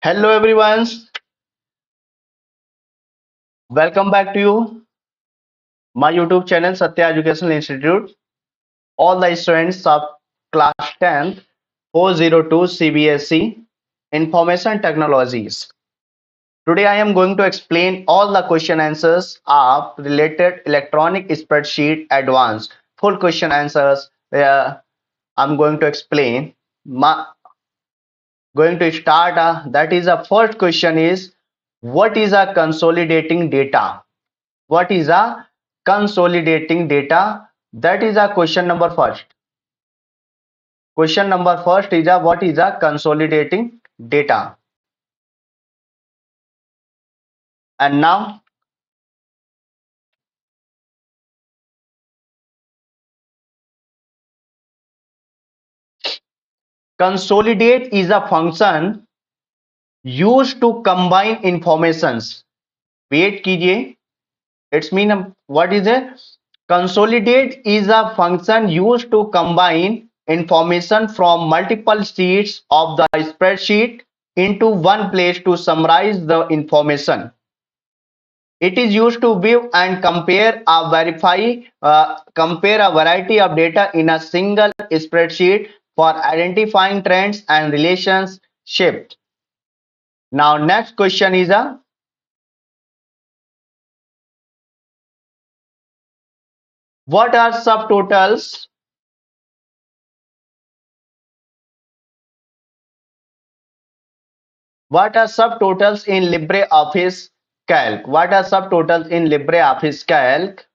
Hello everyone, welcome back to you, my YouTube channel Satya Educational Institute. All the students of class 10th 402 CBSE Information Technologies. Today I am going to explain all the question answers of related electronic spreadsheet advanced. Full question answers I'm going to explain. Going to start that is the first question is what is a consolidating data? What is a consolidating data? That is a question number first. Question number first is a what is a consolidating data? And now consolidate is a function used to combine informations. Wait कीजिए. It's mean what is a consolidate is a function used to combine information from multiple sheets of the spreadsheet into one place to summarize the information. It is used to view and compare a variety of data in a single spreadsheet for identifying trends and relationships. Now, next question is what are subtotals? What are subtotals in LibreOffice Calc? What are subtotals in LibreOffice Calc?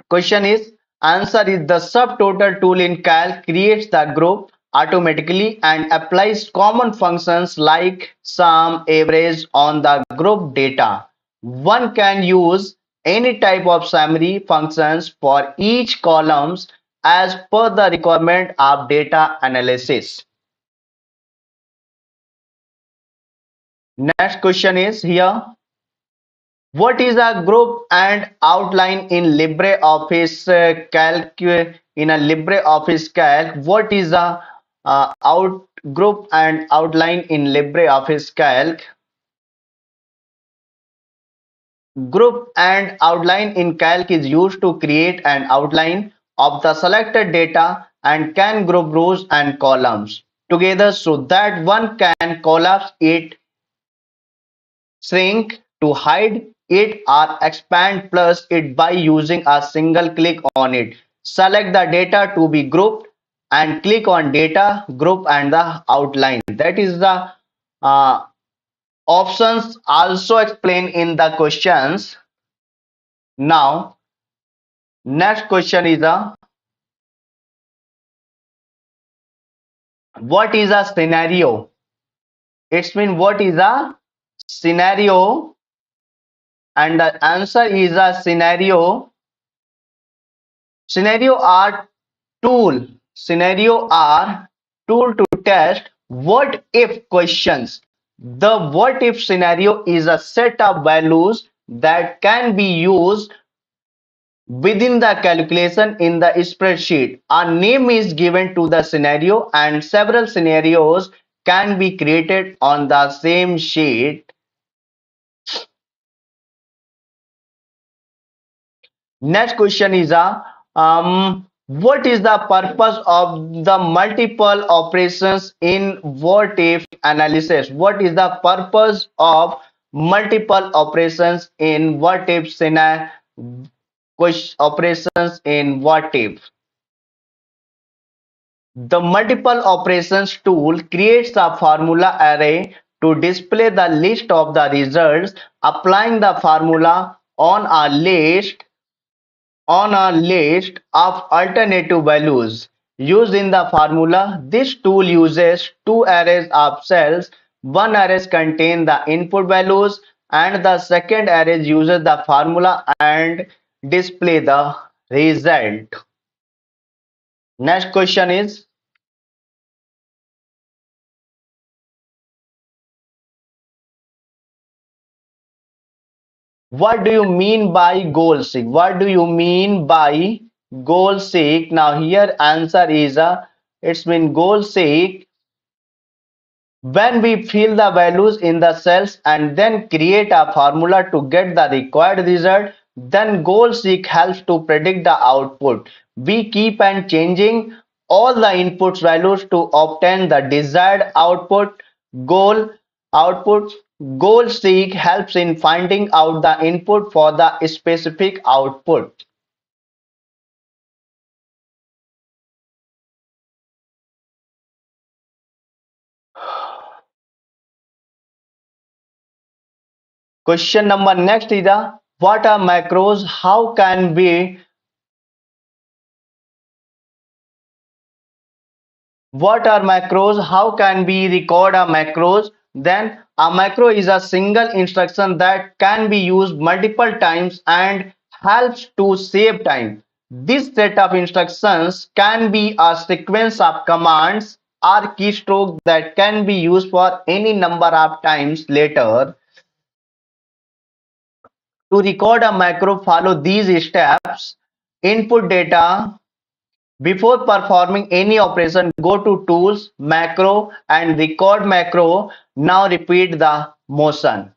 Question is answer is the subtotal tool in Calc creates the group automatically and applies common functions like sum, average on the group data. One can use any type of summary functions for each columns as per the requirement of data analysis. Next question is here. What is a group and outline in LibreOffice Calc? In a LibreOffice Calc, what is a out group and outline in LibreOffice Calc? Group and outline in Calc is used to create an outline of the selected data and can group rows and columns together so that one can collapse it, shrink to hide it or expand plus it by using a single click on it. Select the data to be grouped and click on data group and the outline. That is the uh, options also explained in the questions. Now, next question is what is a scenario? It's mean what is a scenario, and the answer is a scenario. Scenario are tool. Scenario are tool to test what if questions. The what if scenario is a set of values that can be used within the calculation in the spreadsheet. A name is given to the scenario and several scenarios can be created on the same sheet. Next question is what is the purpose of the multiple operations in what if analysis? What is the purpose of multiple operations in what if scenario? Operations in what if? The multiple operations tool creates a formula array to display the list of the results. Applying the formula on a list of alternative values used in the formula. This tool uses two arrays of cells. One array contains the input values and the second array uses the formula and display the result. Next question is What do you mean by goal seek? What do you mean by goal seek? Now here answer is it's mean goal seek when we fill the values in the cells and then create a formula to get the required result. Then goal seek helps to predict the output. We keep on changing all the inputs values to obtain the desired output. Goal output Goal seek helps in finding out the input for the specific output. Question number next is what are macros? What are macros? How can we record a macros? Then a macro is a single instruction that can be used multiple times and helps to save time. This set of instructions can be a sequence of commands or keystrokes that can be used for any number of times later. To record a macro, follow these steps. Input data. Before performing any operation, go to Tools, Macro and Record Macro. Now repeat the motion.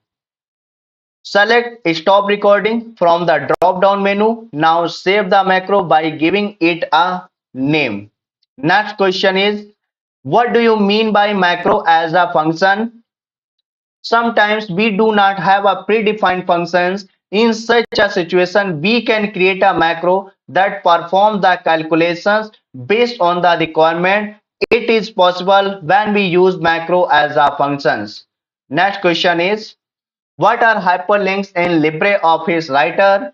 Select Stop Recording from the drop-down menu. Now save the macro by giving it a name. Next question is, what do you mean by macro as a function? Sometimes we do not have a predefined functions. In such a situation, we can create a macro that performs the calculations based on the requirement. It is possible when we use macro as a functions. Next question is, what are hyperlinks in LibreOffice Writer?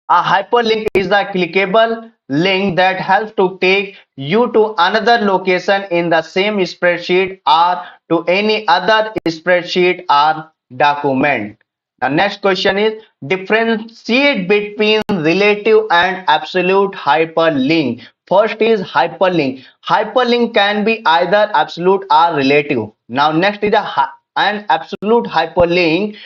A hyperlink is a clickable link that helps to take you to another location in the same spreadsheet or to any other spreadsheet or document. The next question is differentiate between relative and absolute hyperlink. First is hyperlink. Hyperlink can be either absolute or relative. Now next is an absolute hyperlink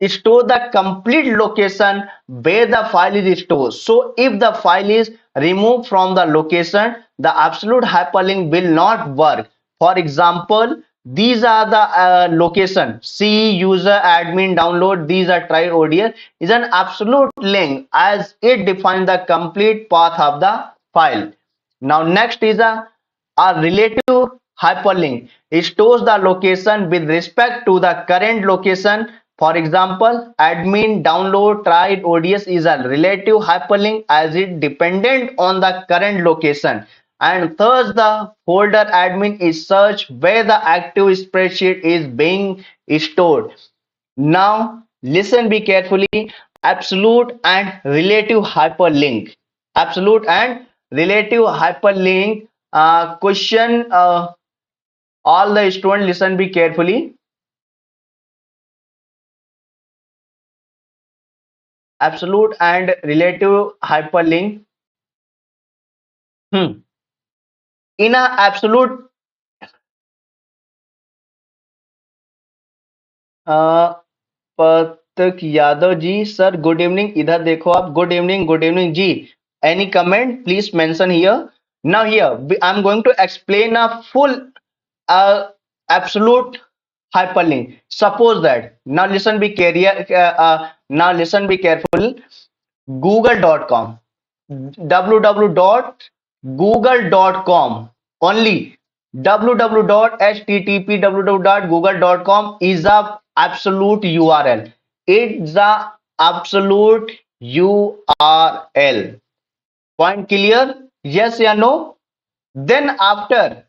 store the complete location where the file is stored. So if the file is removed from the location, the absolute hyperlink will not work. For example, these are the location C user admin download. These are tried ODS is an absolute link as it defines the complete path of the file. Now next is a relative hyperlink. It stores the location with respect to the current location. For example, admin download tried ODS is a relative hyperlink as it dependent on the current location. And thus the folder admin is search where the active spreadsheet is being stored. Now listen be carefully. Absolute and relative hyperlink. Absolute and relative hyperlink. Question. All the students listen be carefully. Absolute and relative hyperlink. Hmm. In a absolute Pathak Yadav ji sir good evening इधर देखो आप good evening ji any comment please mention here now here I am going to explain a full absolute hyperlink. Suppose that now listen be careful. Google.com www.google.com only www.http://google.com is a absolute URL. It's a absolute URL. Point clear? Yes or no? Then after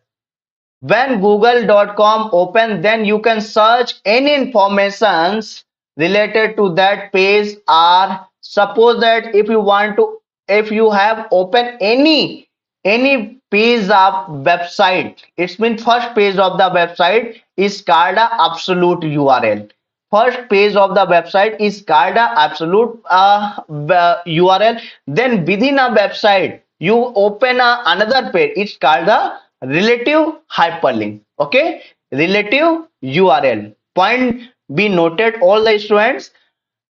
when google.com open, then you can search any informations related to that page, or suppose that if you want to, if you have open any page of website, it's mean first page of the website is called a absolute URL. First page of the website is called a absolute URL. Then within a website you open another page, it's called the relative hyperlink. Okay, relative URL. Point be noted, all the students.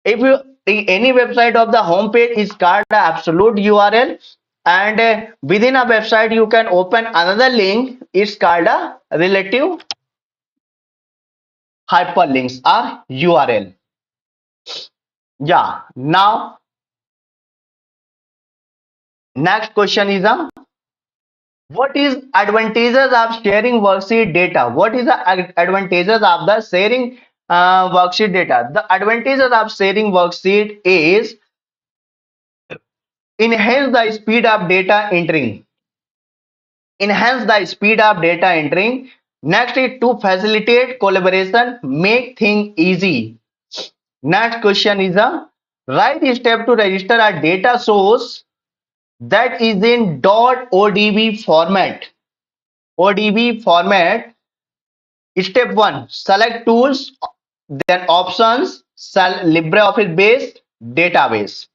If you any website of the homepage is called the absolute URL, and within a website you can open another link. It's called a relative hyperlinks or URL. Yeah. Now next question is what is advantages of sharing worksheet data? What is the advantages of the sharing worksheet data? The advantages of sharing worksheet is enhance the speed of data entering. Enhance the speed of data entering. Next is to facilitate collaboration, make things easy. Next question is right step to register a data source that is in .odb format. ODB format. Step 1, select tools, then options, LibreOffice based database.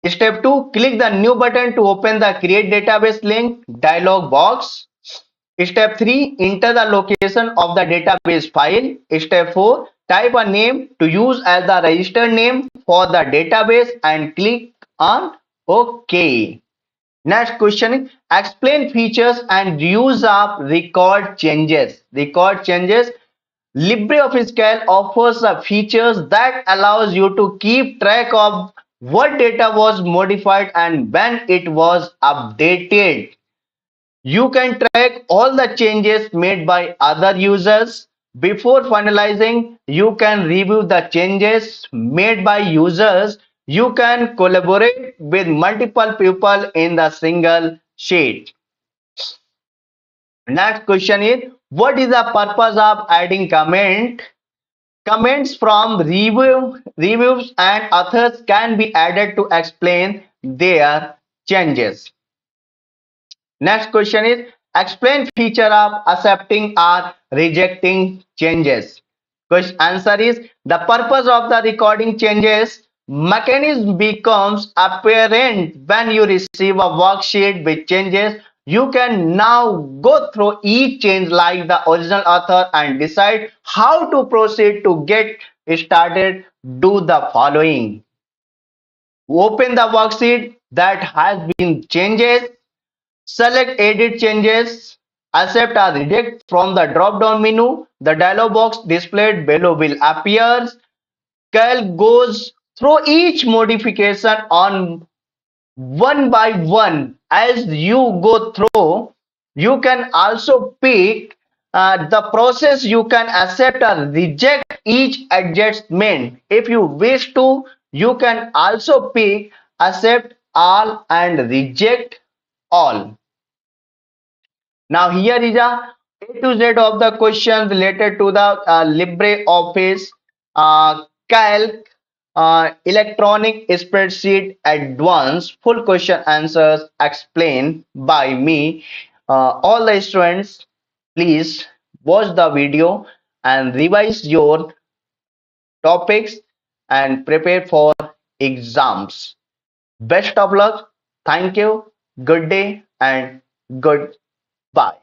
Step 2, click the new button to open the create database link dialog box. Step 3, enter the location of the database file. Step 4, type a name to use as the registered name for the database and click on OK. Next question, explain features and use of record changes. Record changes. LibreOffice Calc offers the features that allows you to keep track of what data was modified and when it was updated. You can track all the changes made by other users. Before finalizing, you can review the changes made by users. You can collaborate with multiple people in the single sheet. Next question is, what is the purpose of adding comment? Comments from reviews and authors can be added to explain their changes. Next question is, explain feature of accepting or rejecting changes. Question answer is, the purpose of the recording changes mechanism becomes apparent when you receive a worksheet with changes. You can now go through each change like the original author and decide how to proceed. To get started, do the following. Open the worksheet that has been changes. Select Edit Changes, Accept or Reject from the drop-down menu. The dialog box displayed below will appear. Calc goes through each modification on one by one. As you go through, you can also pick the process. You can accept or reject each adjustment. If you wish to, you can also pick accept all and reject all. Now here is A to Z of the questions related to the LibreOffice Calc electronic spreadsheet advanced. Full question answers explained by me. All the students, please watch the video and revise your topics and prepare for exams. Best of luck. Thank you. Good day and goodbye.